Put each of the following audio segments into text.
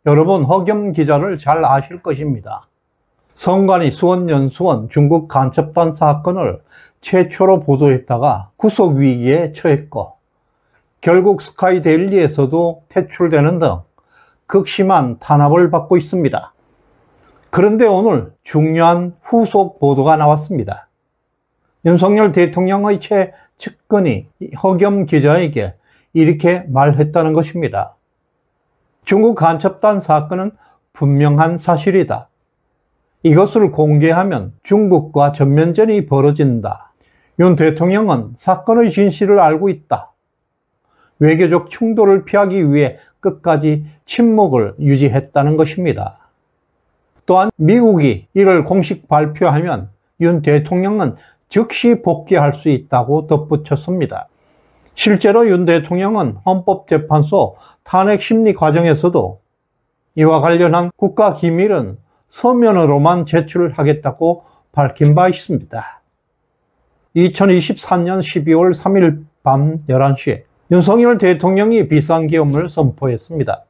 여러분, 허겸 기자를 잘 아실 것입니다. 성관이 수원연수원 중국 간첩단 사건을 최초로 보도했다가 구속 위기에 처했고, 결국 스카이데일리에서도 퇴출되는 등 극심한 탄압을 받고 있습니다. 그런데 오늘 중요한 후속 보도가 나왔습니다. 윤석열 대통령의 최측근이 허겸 기자에게 이렇게 말했다는 것입니다. 중국 간첩단 사건은 분명한 사실이다. 이것을 공개하면 중국과 전면전이 벌어진다. 윤 대통령은 사건의 진실을 알고 있다. 외교적 충돌을 피하기 위해 끝까지 침묵을 유지했다는 것입니다. 또한 미국이 이를 공식 발표하면 윤 대통령은 즉시 복귀할 수 있다고 덧붙였습니다. 실제로 윤 대통령은 헌법재판소 탄핵 심리 과정에서도 이와 관련한 국가기밀은 서면으로만 제출하겠다고 밝힌 바 있습니다. 2024년 12월 3일 밤 11시에 윤석열 대통령이 비상계엄을 선포했습니다.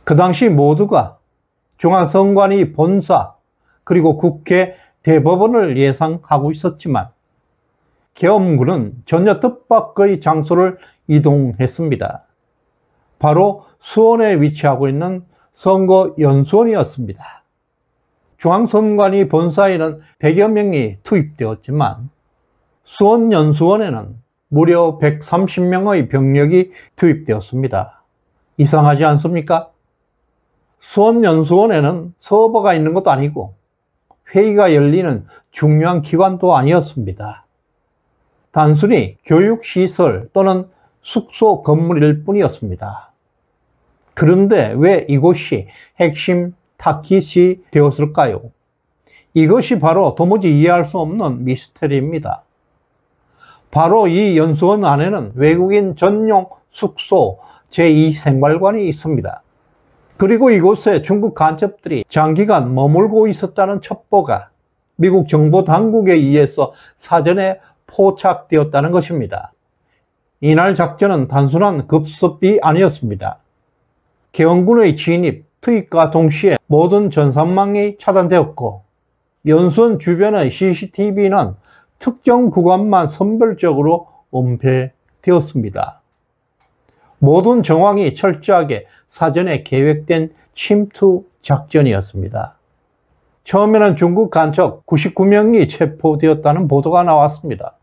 그 당시 모두가 중앙선관위 본사 그리고 국회 대법원을 예상하고 있었지만 계엄군은 전혀 뜻밖의 장소를 이동했습니다. 바로 수원에 위치하고 있는 선거연수원이었습니다. 중앙선관위 본사에는 100여 명이 투입되었지만 수원연수원에는 무려 130명의 병력이 투입되었습니다. 이상하지 않습니까? 수원연수원에는 서버가 있는 것도 아니고 회의가 열리는 중요한 기관도 아니었습니다. 단순히 교육시설 또는 숙소 건물일 뿐이었습니다. 그런데 왜 이곳이 핵심 타깃이 되었을까요? 이것이 바로 도무지 이해할 수 없는 미스터리입니다. 바로 이 연수원 안에는 외국인 전용 숙소 제2생활관이 있습니다. 그리고 이곳에 중국 간첩들이 장기간 머물고 있었다는 첩보가 미국 정보 당국에 의해서 사전에 포착되었다는 것입니다. 이날 작전은 단순한 급습이 아니었습니다. 계엄군의 진입, 투입과 동시에 모든 전산망이 차단되었고 연수원 주변의 CCTV는 특정 구간만 선별적으로 은폐되었습니다. 모든 정황이 철저하게 사전에 계획된 침투 작전이었습니다. 처음에는 중국 간첩 99명이 체포되었다는 보도가 나왔습니다.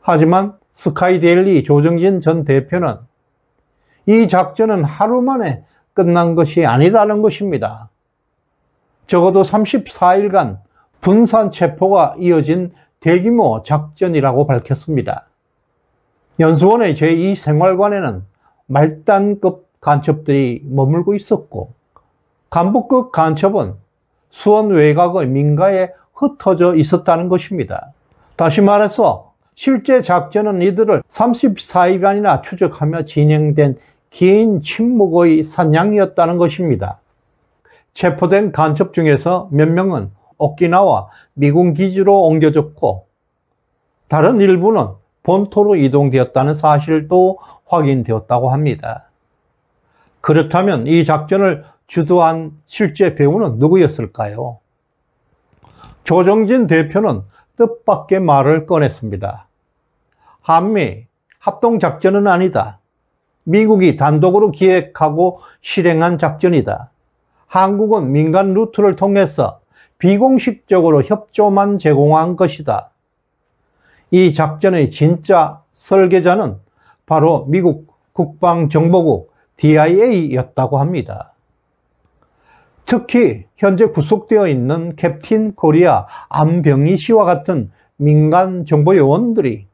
하지만 스카이데일리 조정진 전 대표는 이 작전은 하루 만에 끝난 것이 아니다는 것입니다. 적어도 34일간 분산 체포가 이어진 대규모 작전이라고 밝혔습니다. 연수원의 제2생활관에는 말단급 간첩들이 머물고 있었고 간부급 간첩은 수원 외곽의 민가에 흩어져 있었다는 것입니다. 다시 말해서 실제 작전은 이들을 34일간이나 추적하며 진행된 긴 침묵의 사냥이었다는 것입니다. 체포된 간첩 중에서 몇 명은 오키나와 미군 기지로 옮겨졌고 다른 일부는 본토로 이동되었다는 사실도 확인되었다고 합니다. 그렇다면 이 작전을 주도한 실제 배우는 누구였을까요? 조정진 대표는 뜻밖의 말을 꺼냈습니다. 한미 합동작전은 아니다. 미국이 단독으로 기획하고 실행한 작전이다. 한국은 민간 루트를 통해서 비공식적으로 협조만 제공한 것이다. 이 작전의 진짜 설계자는 바로 미국 국방정보국 DIA였다고 합니다. 특히 현재 구속되어 있는 캡틴 코리아 안병희 씨와 같은 민간 정보 요원들이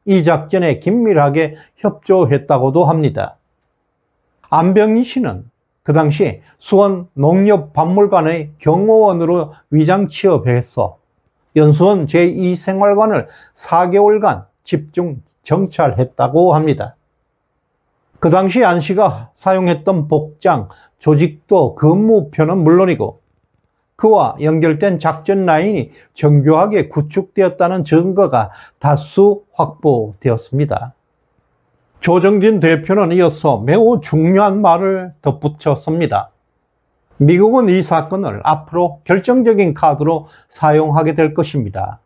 이 작전에 긴밀하게 협조했다고도 합니다. 안병희 씨는 그 당시 수원 농협박물관의 경호원으로 위장 취업해서 연수원 제2생활관을 4개월간 집중 정찰했다고 합니다. 그 당시 안 씨가 사용했던 복장, 조직도 근무표는 물론이고 그와 연결된 작전 라인이 정교하게 구축되었다는 증거가 다수 확보되었습니다. 조정진 대표는 이어서 매우 중요한 말을 덧붙였습니다. 미국은 이 사건을 앞으로 결정적인 카드로 사용하게 될 것입니다.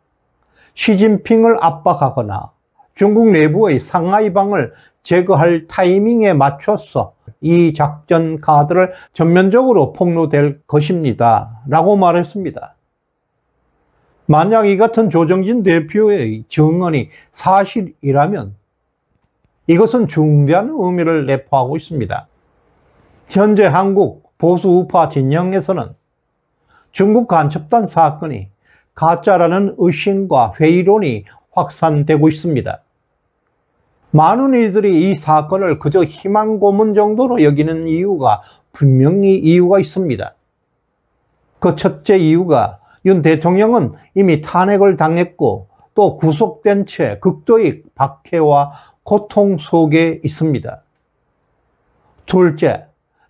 시진핑을 압박하거나 중국 내부의 상하이방을 제거할 타이밍에 맞춰서 이 작전 카드를 전면적으로 폭로될 것입니다. 라고 말했습니다. 만약 이 같은 조정진 대표의 증언이 사실이라면 이것은 중대한 의미를 내포하고 있습니다. 현재 한국 보수 우파 진영에서는 중국 간첩단 사건이 가짜라는 의심과 회의론이 확산되고 있습니다. 많은 이들이 이 사건을 그저 희망 고문 정도로 여기는 이유가 분명히 이유가 있습니다. 그 첫째 이유가 윤 대통령은 이미 탄핵을 당했고 또 구속된 채 극도의 박해와 고통 속에 있습니다. 둘째,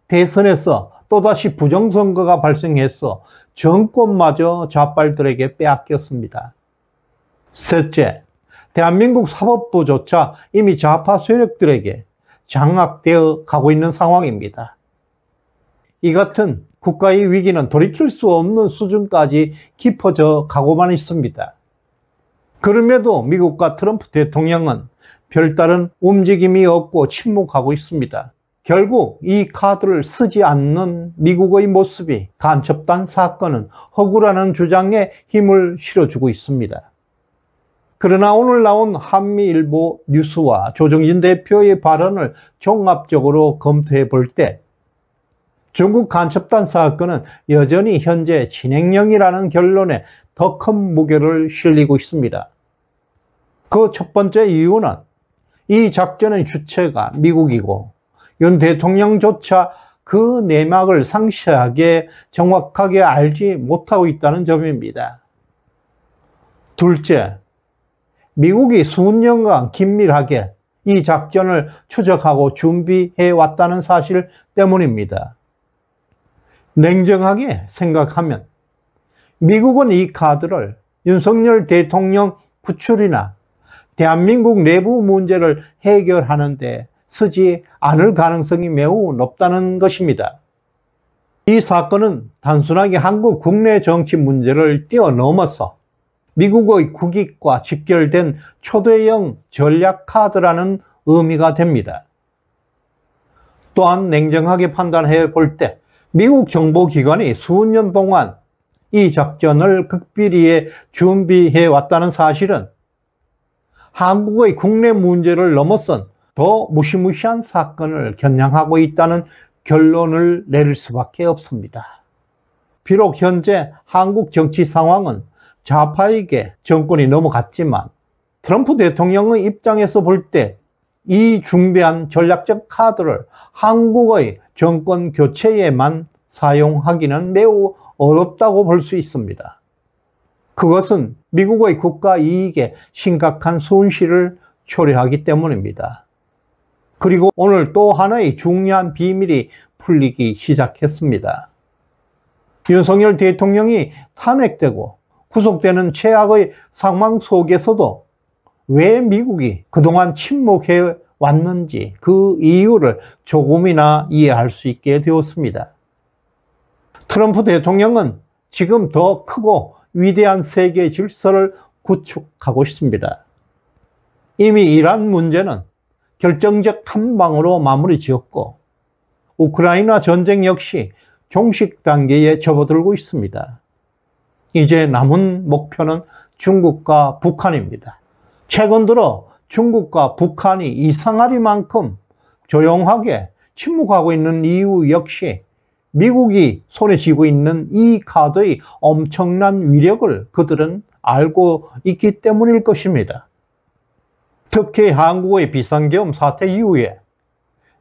대선에서 또다시 부정선거가 발생해서 정권마저 좌빨들에게 빼앗겼습니다. 셋째, 대한민국 사법부조차 이미 좌파 세력들에게 장악되어 가고 있는 상황입니다. 이 같은 국가의 위기는 돌이킬 수 없는 수준까지 깊어져 가고만 있습니다. 그럼에도 미국과 트럼프 대통령은 별다른 움직임이 없고 침묵하고 있습니다. 결국 이 카드를 쓰지 않는 미국의 모습이 간첩단 사건은 허구라는 주장에 힘을 실어주고 있습니다. 그러나 오늘 나온 한미일보 뉴스와 조정진 대표의 발언을 종합적으로 검토해 볼 때 중국 간첩단 사건은 여전히 현재 진행형이라는 결론에 더 큰 무게를 실리고 있습니다. 그 첫 번째 이유는 이 작전의 주체가 미국이고 윤 대통령조차 그 내막을 상세하게 정확하게 알지 못하고 있다는 점입니다. 둘째, 미국이 수년간 긴밀하게 이 작전을 추적하고 준비해 왔다는 사실 때문입니다. 냉정하게 생각하면 미국은 이 카드를 윤석열 대통령 구출이나 대한민국 내부 문제를 해결하는 데 쓰지 않을 가능성이 매우 높다는 것입니다. 이 사건은 단순하게 한국 국내 정치 문제를 뛰어넘어서 미국의 국익과 직결된 초대형 전략 카드라는 의미가 됩니다. 또한 냉정하게 판단해 볼 때 미국 정보기관이 수년 동안 이 작전을 극비리에 준비해 왔다는 사실은 한국의 국내 문제를 넘어선 더 무시무시한 사건을 겨냥하고 있다는 결론을 내릴 수밖에 없습니다. 비록 현재 한국 정치 상황은 좌파에게 정권이 넘어갔지만 트럼프 대통령의 입장에서 볼 때 이 중대한 전략적 카드를 한국의 정권 교체에만 사용하기는 매우 어렵다고 볼 수 있습니다. 그것은 미국의 국가 이익에 심각한 손실을 초래하기 때문입니다. 그리고 오늘 또 하나의 중요한 비밀이 풀리기 시작했습니다. 윤석열 대통령이 탄핵되고 구속되는 최악의 상황 속에서도 왜 미국이 그동안 침묵해 왔는지 그 이유를 조금이나 이해할 수 있게 되었습니다. 트럼프 대통령은 지금 더 크고 위대한 세계 질서를 구축하고 있습니다. 이미 이란 문제는 결정적 한 방으로 마무리 지었고 우크라이나 전쟁 역시 종식 단계에 접어들고 있습니다. 이제 남은 목표는 중국과 북한입니다. 최근 들어 중국과 북한이 이상하리만큼 조용하게 침묵하고 있는 이유 역시 미국이 손에 쥐고 있는 이 카드의 엄청난 위력을 그들은 알고 있기 때문일 것입니다. 특히 한국의 비상계엄 사태 이후에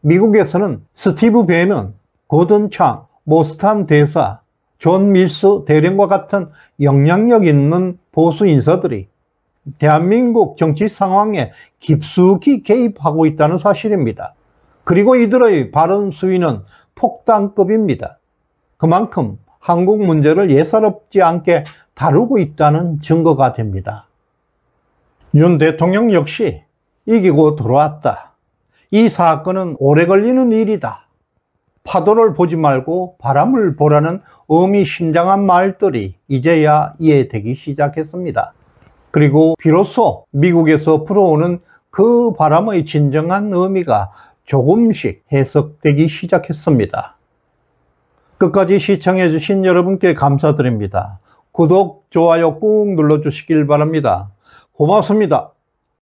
미국에서는 스티브 배넌, 고든 창, 모스탄 대사, 존 밀스 대령과 같은 영향력 있는 보수 인사들이 대한민국 정치 상황에 깊숙이 개입하고 있다는 사실입니다. 그리고 이들의 발언 수위는 폭탄급입니다. 그만큼 한국 문제를 예사롭지 않게 다루고 있다는 증거가 됩니다. 윤 대통령 역시 이기고 돌아왔다. 이 사건은 오래 걸리는 일이다. 파도를 보지 말고 바람을 보라는 의미심장한 말들이 이제야 이해되기 시작했습니다. 그리고 비로소 미국에서 불어오는 그 바람의 진정한 의미가 조금씩 해석되기 시작했습니다. 끝까지 시청해주신 여러분께 감사드립니다. 구독, 좋아요 꾹 눌러주시길 바랍니다. 고맙습니다.